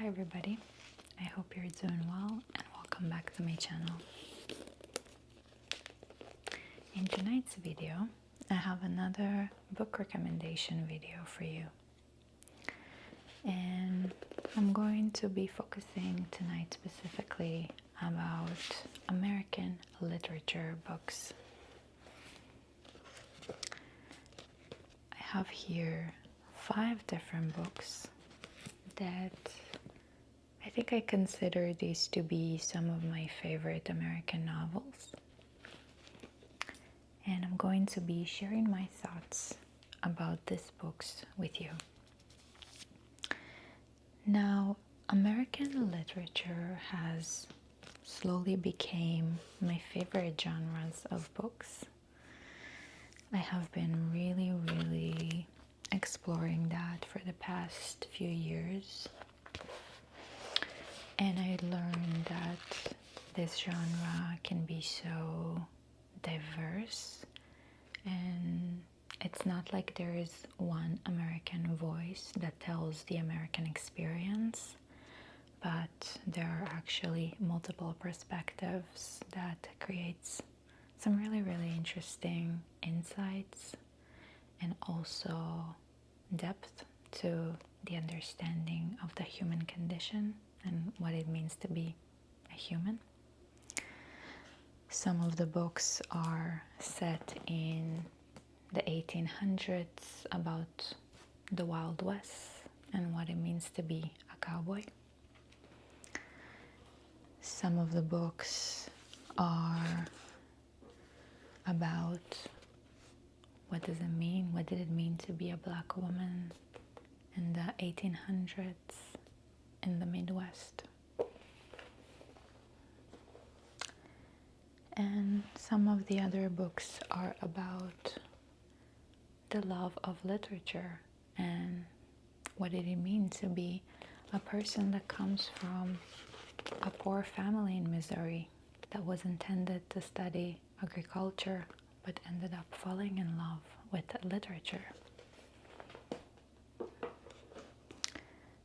Hi everybody, I hope you're doing well and welcome back to my channel. In tonight's video, I have another book recommendation video for you. And I'm going to be focusing tonight specifically about American literature books. I have here 5 different books that I think I consider these to be some of my favorite American novels. And I'm going to be sharing my thoughts about these books with you. Now, American literature has slowly become my favorite genres of books. I have been really exploring that for the past few years. And I learned that this genre can be so diverse, and it's not like there is one American voice that tells the American experience, but there are actually multiple perspectives that creates some really interesting insights and also depth to the understanding of the human condition and what it means to be a human. Some of the books are set in the 1800s about the Wild West and what it means to be a cowboy. Some of the books are about what does it mean, what did it mean to be a black woman in the 1800s in the Midwest. And some of the other books are about the love of literature and what did it mean to be a person that comes from a poor family in Missouri that was intended to study agriculture but ended up falling in love with literature.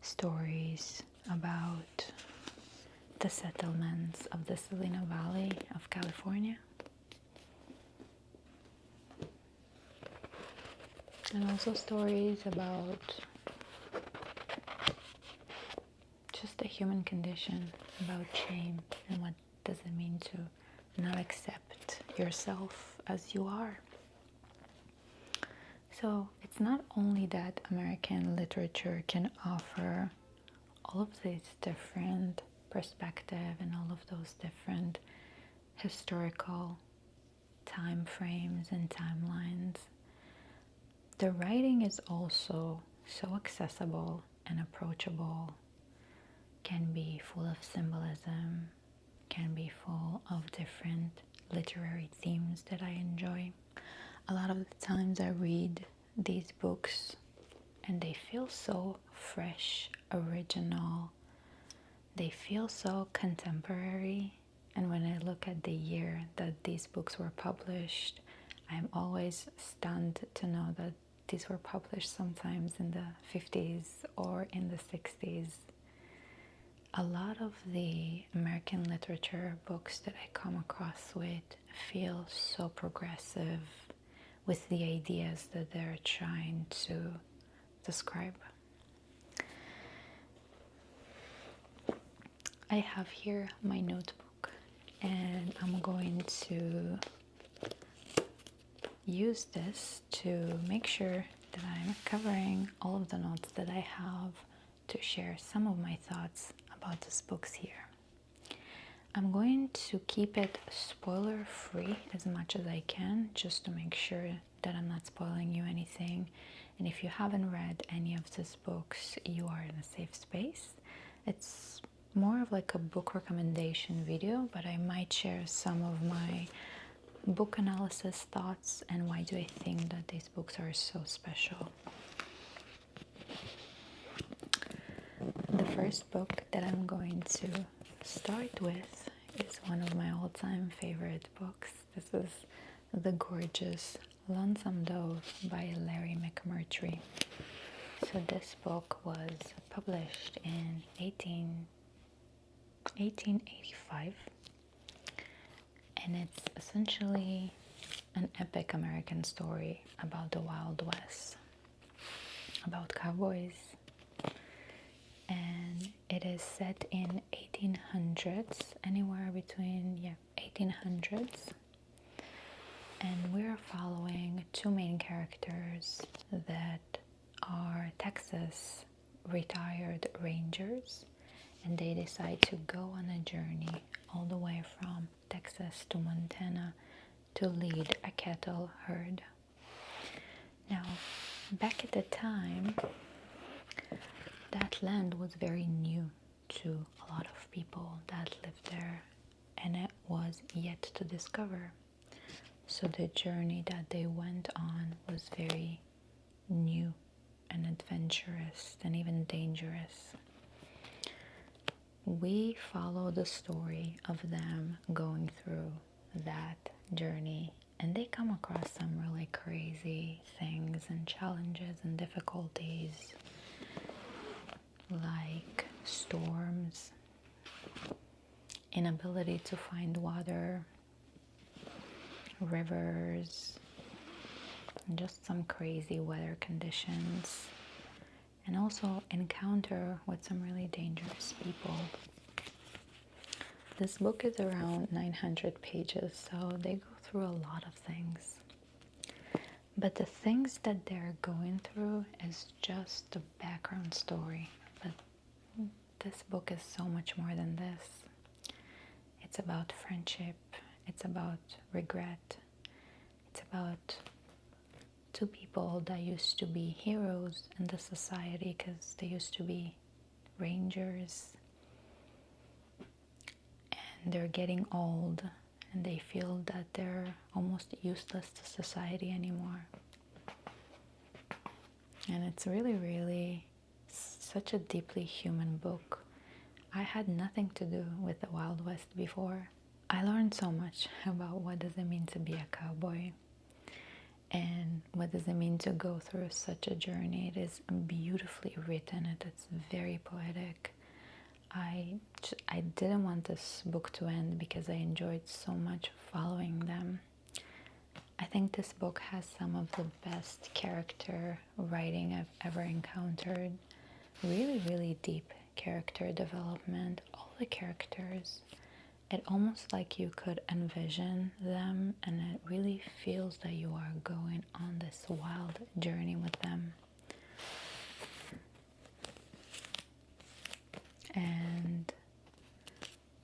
Stories about the settlements of the Salina Valley of California. And also stories about just the human condition, about shame and what does it mean to not accept yourself as you are. So it's not only that American literature can offer all of these different perspectives and all of those different historical time frames and timelines. The writing is also so accessible and approachable, can be full of symbolism, can be full of different literary themes that I enjoy. A lot of the times I read these books and they feel so fresh, original, they feel so contemporary. And when I look at the year that these books were published, I'm always stunned to know that these were published sometimes in the 50s or in the 60s. A lot of the American literature books that I come across with feel so progressive with the ideas that they're trying to describe. I have here my notebook and I'm going to use this to make sure that I'm covering all of the notes that I have to share some of my thoughts about these books here. I'm going to keep it spoiler free as much as I can, just to make sure that I'm not spoiling you anything. And if you haven't read any of these books, you are in a safe space. It's more of like a book recommendation video, but I might share some of my book analysis thoughts and why do I think that these books are so special. The first book that I'm going to start with is one of my all-time favorite books. This is the gorgeous Lonesome Dove by Larry McMurtry. So this book was published in 1885, and it's essentially an epic American story about the Wild West, about cowboys, and it is set in 1800s, anywhere between 1800s, and we're following two main characters that are Texas retired rangers, and they decide to go on a journey all the way from Texas to Montana to lead a cattle herd. Now, back at the time, that land was very new to a lot of people that lived there, and it was yet to discover. So the journey that they went on was very new and adventurous and even dangerous. We follow the story of them going through that journey, and they come across some really crazy things and challenges and difficulties, like storms, inability to find water, rivers, and just some crazy weather conditions, and also encounter with some really dangerous people. This book is around 900 pages, so they go through a lot of things. But the things that they're going through is just the background story. But this book is so much more than this. It's about friendship, it's about regret, it's about two people that used to be heroes in the society because they used to be rangers, and they're getting old and they feel that they're almost useless to society anymore. And it's really such a deeply human book. I had nothing to do with the Wild West before. I learned so much about what does it mean to be a cowboy, and what does it mean to go through such a journey. It is beautifully written. It's very poetic. I didn't want this book to end because I enjoyed so much following them. I think this book has some of the best character writing I've ever encountered. Really deep character development. All the characters, it almost like you could envision them, and it really feels that you are going on this wild journey with them. And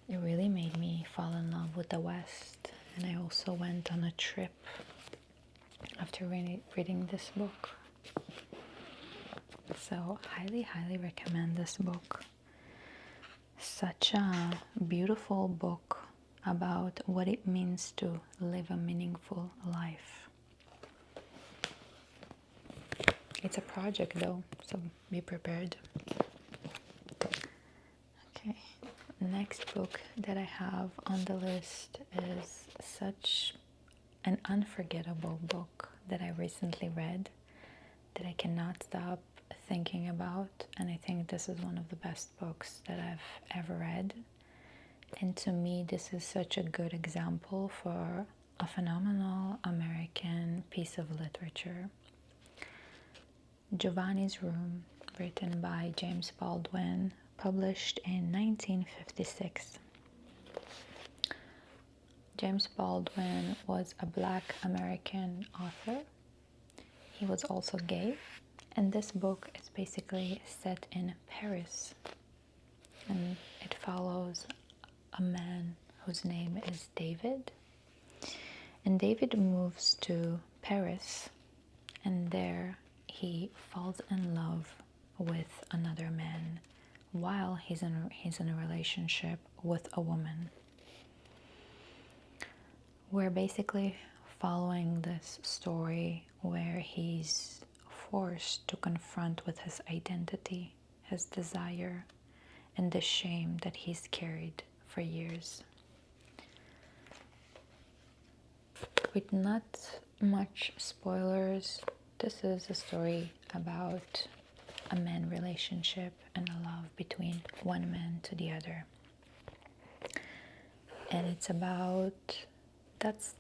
it really made me fall in love with the West. And I also went on a trip after reading this book. So highly recommend this book. Such a beautiful book about what it means to live a meaningful life. It's a project though, so be prepared. Okay, next book that I have on the list is such an unforgettable book that I recently read that I cannot stop thinking about, and I think this is one of the best books that I've ever read. And to me, this is such a good example for a phenomenal American piece of literature. Giovanni's Room, written by James Baldwin, published in 1956. James Baldwin was a Black American author. He was also gay, and this book is basically set in Paris, and it follows a man whose name is David, and David moves to Paris, and there he falls in love with another man while he's in a relationship with a woman. We're basically following this story where he's forced to confront with his identity, his desire, and the shame that he's carried for years. With not much spoilers, this is a story about a man relationship and a love between one man to the other. And it's about, that's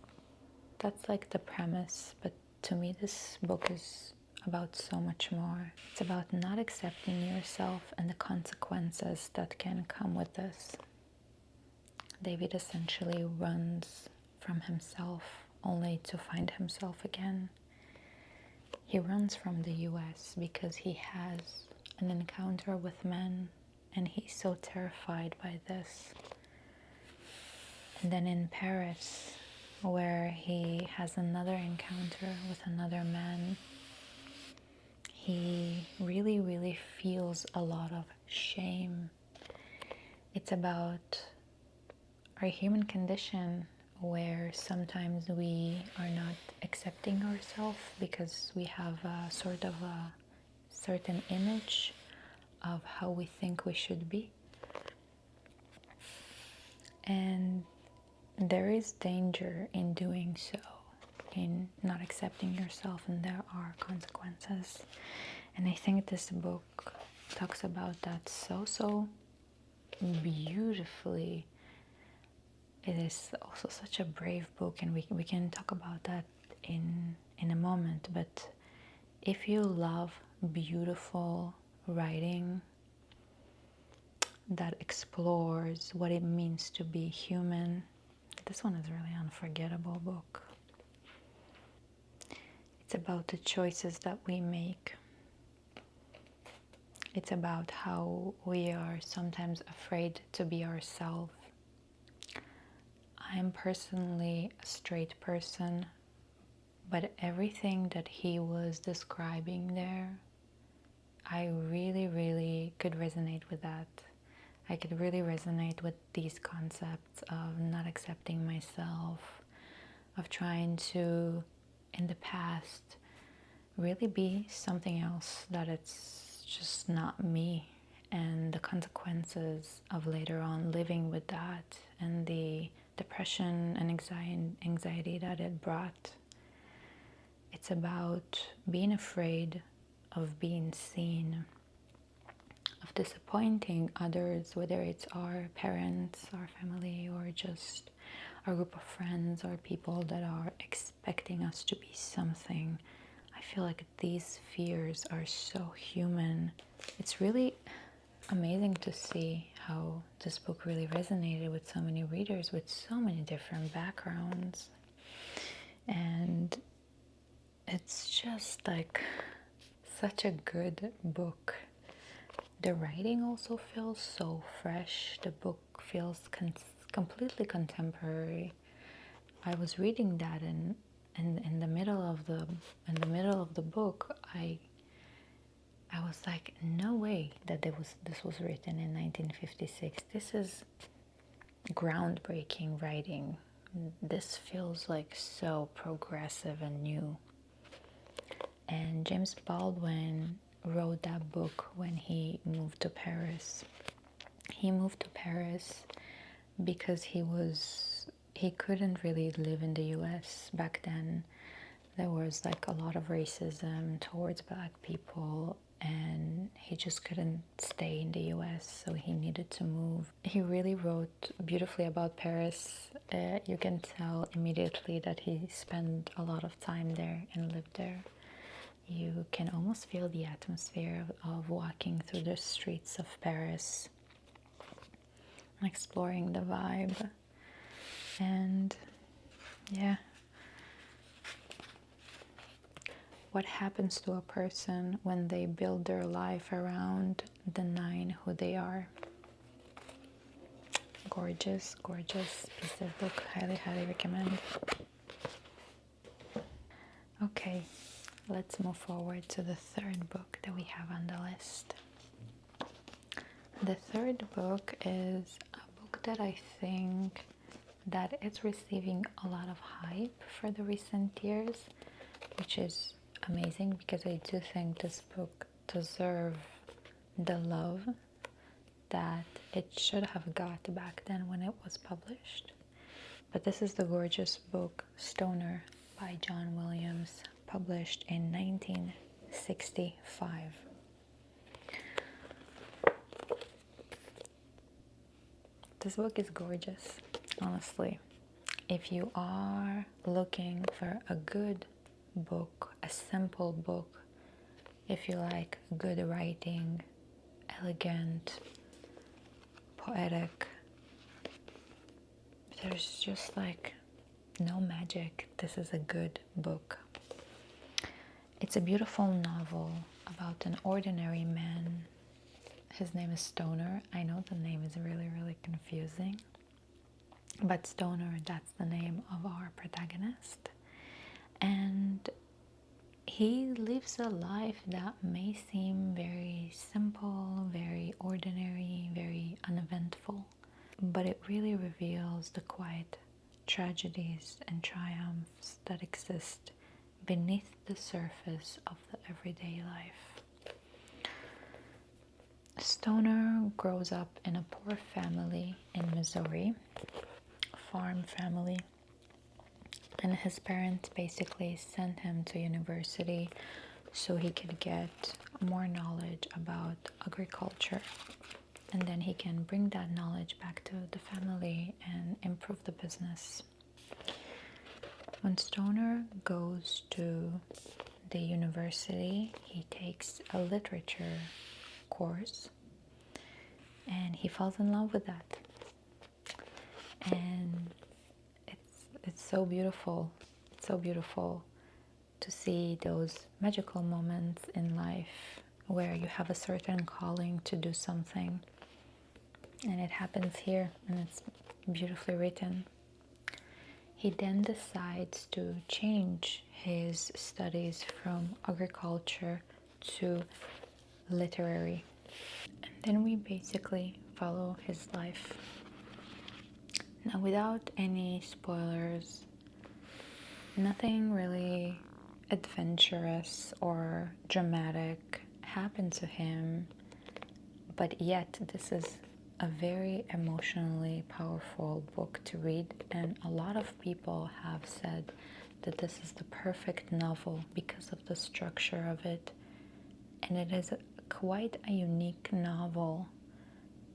like the premise, but to me this book is about so much more. It's about not accepting yourself and the consequences that can come with this. David essentially runs from himself only to find himself again. He runs from the US because he has an encounter with men and he's so terrified by this. And then in Paris, where he has another encounter with another man, he really, really feels a lot of shame. It's about our human condition where sometimes we are not accepting ourselves because we have a sort of a certain image of how we think we should be. And there is danger in doing so, in not accepting yourself, and there are consequences. And I think this book talks about that so beautifully. It is also such a brave book, and we can talk about that in a moment. But if you love beautiful writing that explores what it means to be human, this one is a really unforgettable book. It's about the choices that we make. It's about how we are sometimes afraid to be ourselves. I am personally a straight person, but everything that he was describing there, I really, really could resonate with that. I could really resonate with these concepts of not accepting myself, of trying to, in the past, really be something else, that it's just not me, and the consequences of later on living with that and the depression and anxiety that it brought. It's about being afraid of being seen, of disappointing others, whether it's our parents, our family, or just our group of friends or people that are expecting us to be something. I feel like these fears are so human. It's really amazing to see how this book really resonated with so many readers with so many different backgrounds. And it's just like such a good book. The writing also feels so fresh. The book feels completely contemporary. I was reading that, and in the middle of the book, I was like, no way that this was written in 1956. This is groundbreaking writing. This feels like so progressive and new. And James Baldwin wrote that book when he moved to Paris. He moved to Paris because he couldn't really live in the US back then. There was like a lot of racism towards black people, and he just couldn't stay in the US, so he needed to move. He really wrote beautifully about Paris. You can tell immediately that he spent a lot of time there and lived there. You can almost feel the atmosphere of walking through the streets of Paris, exploring the vibe. And yeah, what happens to a person when they build their life around denying who they are? Gorgeous, gorgeous piece of book. Highly, highly recommend. Okay, let's move forward to the third book that we have on the list. The third book is a book that I think that it's receiving a lot of hype for the recent years, which is amazing because I do think this book deserves the love that it should have got back then when it was published. But this is the gorgeous book Stoner by John Williams, published in 1965. This book is gorgeous, honestly. If you are looking for a good book, a simple book, if you like good writing, elegant, poetic, there's just like no magic. This is a good book. It's a beautiful novel about an ordinary man. His name is Stoner. I know the name is really, really confusing. But Stoner, that's the name of our protagonist. And he lives a life that may seem very simple, very ordinary, very uneventful. But it really reveals the quiet tragedies and triumphs that exist beneath the surface of the everyday life. Stoner grows up in a poor family in Missouri, a farm family, and his parents basically sent him to university so he could get more knowledge about agriculture, and then he can bring that knowledge back to the family and improve the business. When Stoner goes to the university, he takes a literature course and he falls in love with that. And it's so beautiful. It's so beautiful to see those magical moments in life where you have a certain calling to do something, and it happens here, and it's beautifully written. He then decides to change his studies from agriculture to literary. And then we basically follow his life. Now, without any spoilers, nothing really adventurous or dramatic happened to him, but yet this is a very emotionally powerful book to read, and a lot of people have said that this is the perfect novel because of the structure of it, and it is quite a unique novel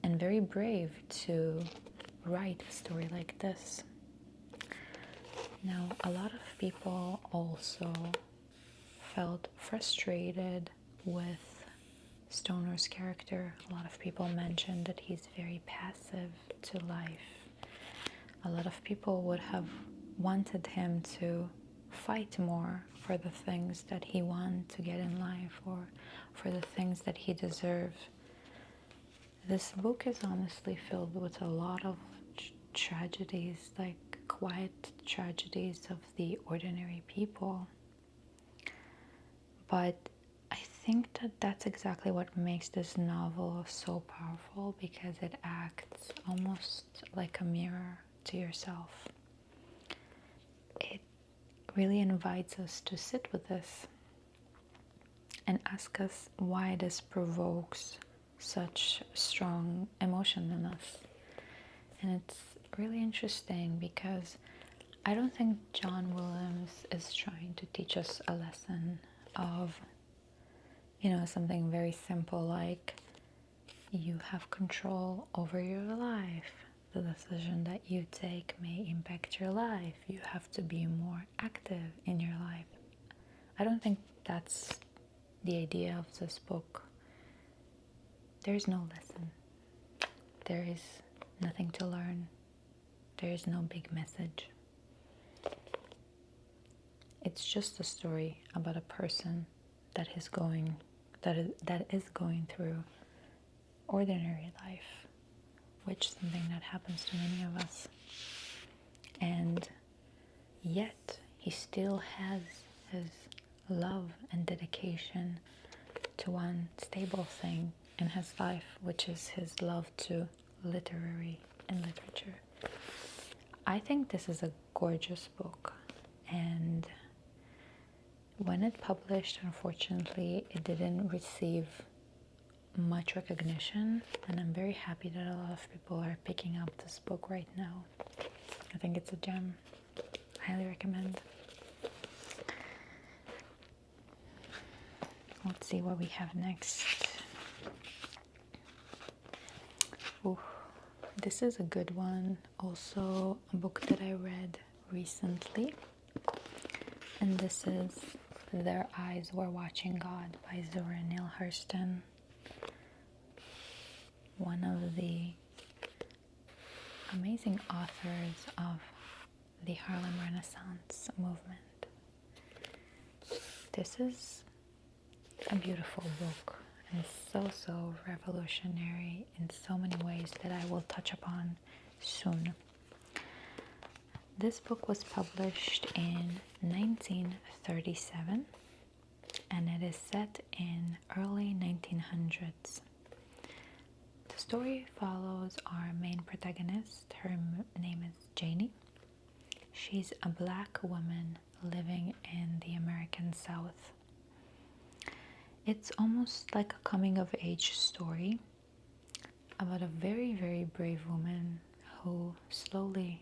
and very brave to write a story like this. Now, a lot of people also felt frustrated with Stoner's character. A lot of people mentioned that he's very passive to life. A lot of people would have wanted him to fight more for the things that he wants to get in life, or for the things that he deserves. This book is honestly filled with a lot of tragedies, like quiet tragedies of the ordinary people. But I think that that's exactly what makes this novel so powerful, because it acts almost like a mirror to yourself. It really invites us to sit with this and ask us why this provokes such strong emotion in us. And it's really interesting because I don't think John Williams is trying to teach us a lesson of, something very simple like you have control over your life. The decision that you take may impact your life. You have to be more active in your life. I don't think that's the idea of this book. There's no lesson. There is nothing to learn. There is no big message. It's just a story about a person that is going through ordinary life, which is something that happens to many of us. And yet he still has his love and dedication to one stable thing in his life, which is his love to literary and literature. I think this is a gorgeous book, and when it published, unfortunately, it didn't receive much recognition, and I'm very happy that a lot of people are picking up this book right now. I think it's a gem. Highly recommend. Let's see what we have next. Ooh. This is a good one. Also, a book that I read recently. And this is Their Eyes Were Watching God by Zora Neale Hurston. One of the amazing authors of the Harlem Renaissance movement. This is a beautiful book and so revolutionary in so many ways that I will touch upon soon. This book was published in 1937 and it is set in early 1900s. The story follows our main protagonist. Her name is Janie. She's a black woman living in the American South. It's almost like a coming of age story about a very brave woman who slowly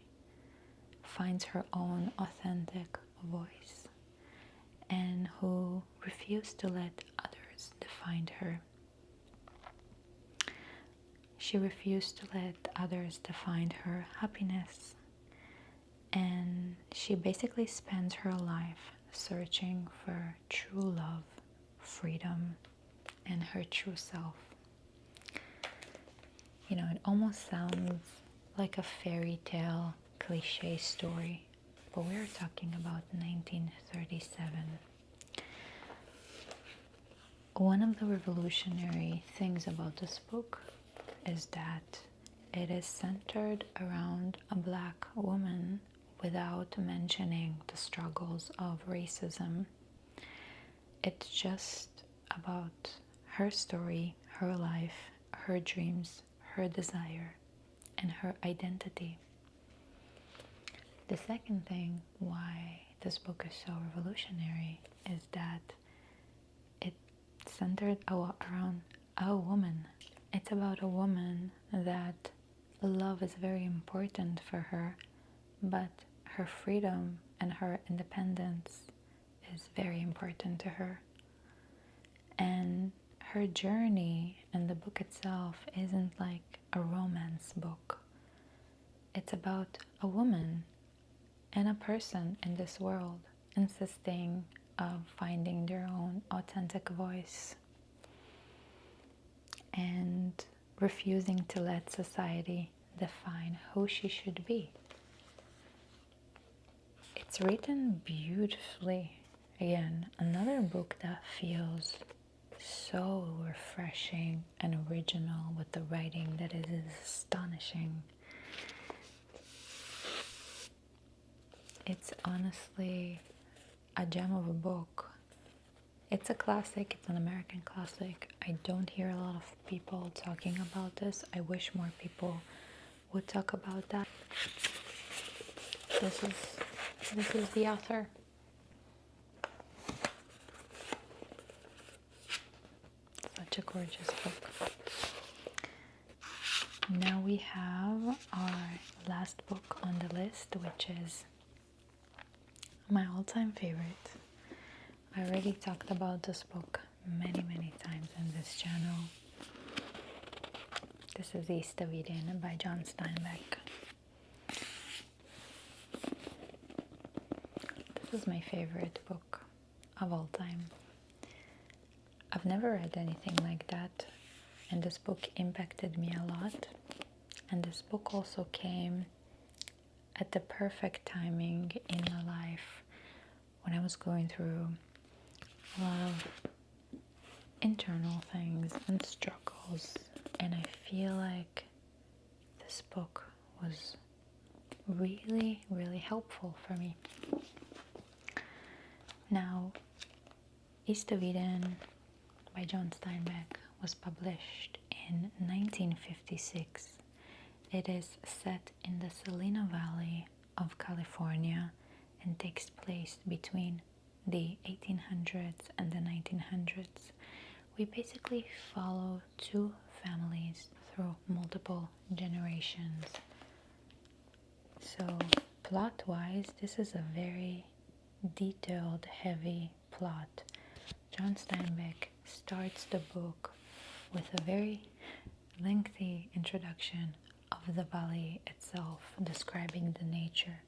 finds her own authentic voice and who refused to let others define her. She refused to let others define her happiness, and she basically spends her life searching for true love, freedom, and her true self. You know, it almost sounds like a fairy tale cliche story, but we're talking about 1937. One of the revolutionary things about this book is that it is centered around a black woman without mentioning the struggles of racism. It's just about her story, her life, her dreams, her desire, and her identity. The second thing why this book is so revolutionary is that it's centered around a woman. It's about a woman that love is very important for her, but her freedom and her independence is very important to her. And her journey in the book itself isn't like a romance book. It's about a woman and a person in this world insisting of finding their own authentic voice and refusing to let society define who she should be. It's written beautifully. Again, another book that feels so refreshing and original with the writing that is astonishing. It's honestly a gem of a book. It's a classic, it's an American classic. I don't hear a lot of people talking about this. I wish more people would talk about that. This is the author. Such a gorgeous book. Now we have our last book on the list, which is my all-time favorite. I already talked about this book many times in this channel. This is East of Eden by John Steinbeck. This is my favorite book of all time. I've never read anything like that, and this book impacted me a lot. And this book also came at the perfect timing in my life when I was going through a lot of internal things and struggles, and I feel like this book was really helpful for me. Now, East of Eden by John Steinbeck was published in 1956. It is set in the Salina Valley of California and takes place between the 1800s and the 1900s. We basically follow two families through multiple generations. So plot-wise, this is a very detailed, heavy plot. John Steinbeck starts the book with a very lengthy introduction of the valley itself, describing the nature.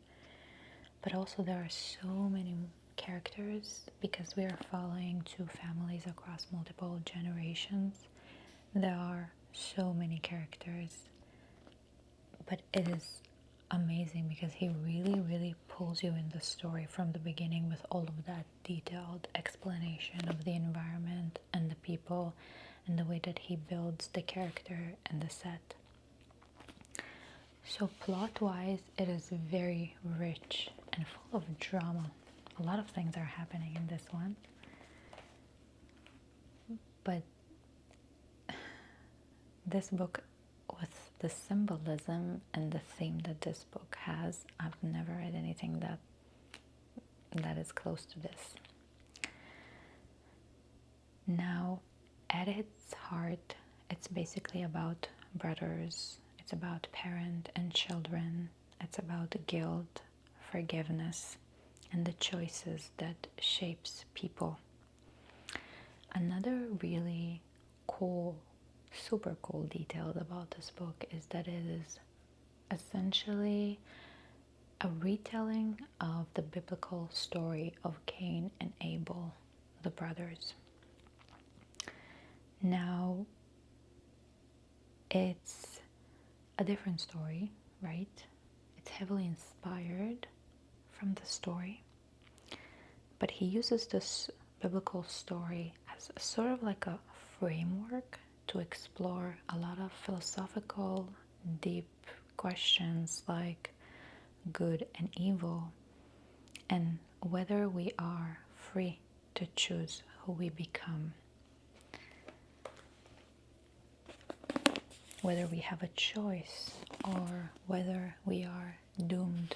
But also there are so many characters because we are following two families across multiple generations. There are so many characters, but it is amazing because he really pulls you in the story from the beginning with all of that detailed explanation of the environment and the people and the way that he builds the character and the set. So plot-wise, it is very rich and full of drama. A lot of things are happening in this one. But this book, with the symbolism and the theme that this book has, I've never read anything that is close to this. Now, at its heart, it's basically about brothers. It's about parent and children. It's about guilt, forgiveness, and the choices that shapes people. Another really cool, super cool detail about this book is that it is essentially a retelling of the biblical story of Cain and Abel, the brothers. Now, it's a different story, right? It's heavily inspired from the story, but he uses this biblical story as sort of like a framework to explore a lot of philosophical, deep questions like good and evil, and whether we are free to choose who we become. Whether we have a choice or whether we are doomed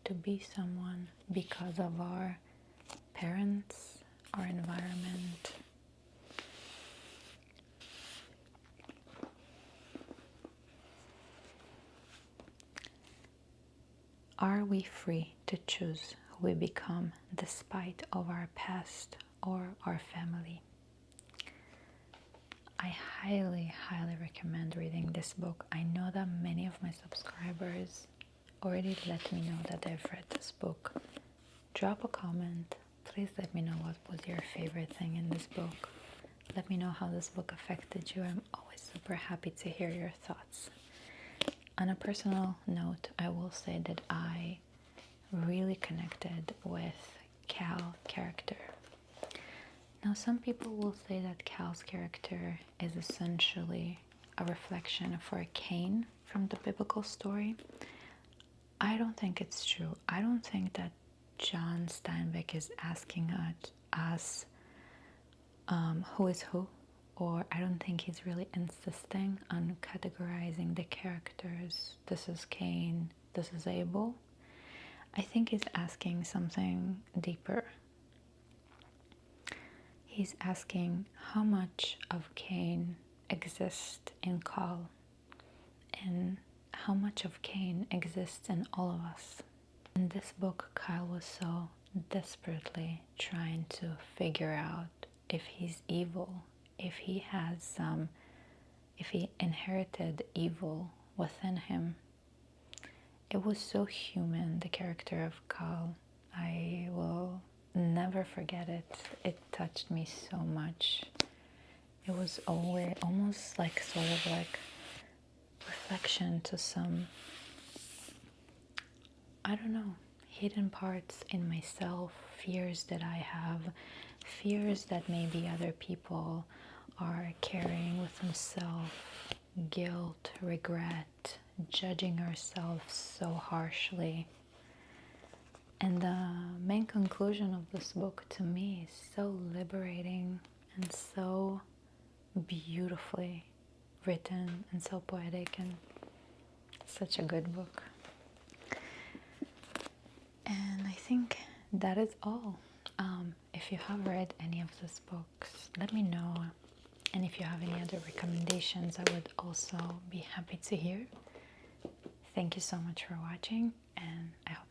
to be someone because of our parents, our environment. Are we free to choose who we become despite of our past or our family? I highly recommend reading this book. I know that many of my subscribers already let me know that they've read this book. Drop a comment. Please let me know what was your favorite thing in this book. Let me know how this book affected you. I'm always super happy to hear your thoughts. On a personal note, I will say that I really connected with Cal's character. Now, some people will say that Cal's character is essentially a reflection for Cain from the biblical story. I don't think it's true. I don't think that John Steinbeck is asking us who is who, or I don't think he's really insisting on categorizing the characters. This is Cain, this is Abel. I think he's asking something deeper. He's asking how much of Cain exists in Cal and how much of Cain exists in all of us. In this book, Kyle was so desperately trying to figure out if he's evil, if he inherited evil within him. It was so human, the character of Kyle. I will never forget it. It touched me so much. It was almost like sort of like reflection to some, I don't know, hidden parts in myself, fears that I have, fears that maybe other people are carrying with themselves, guilt, regret, judging ourselves so harshly. And the main conclusion of this book to me is so liberating and so beautifully written and so poetic and such a good book. And I think that is all. If you have read any of these books, let me know. And if you have any other recommendations, I would also be happy to hear. Thank you so much for watching, and I hope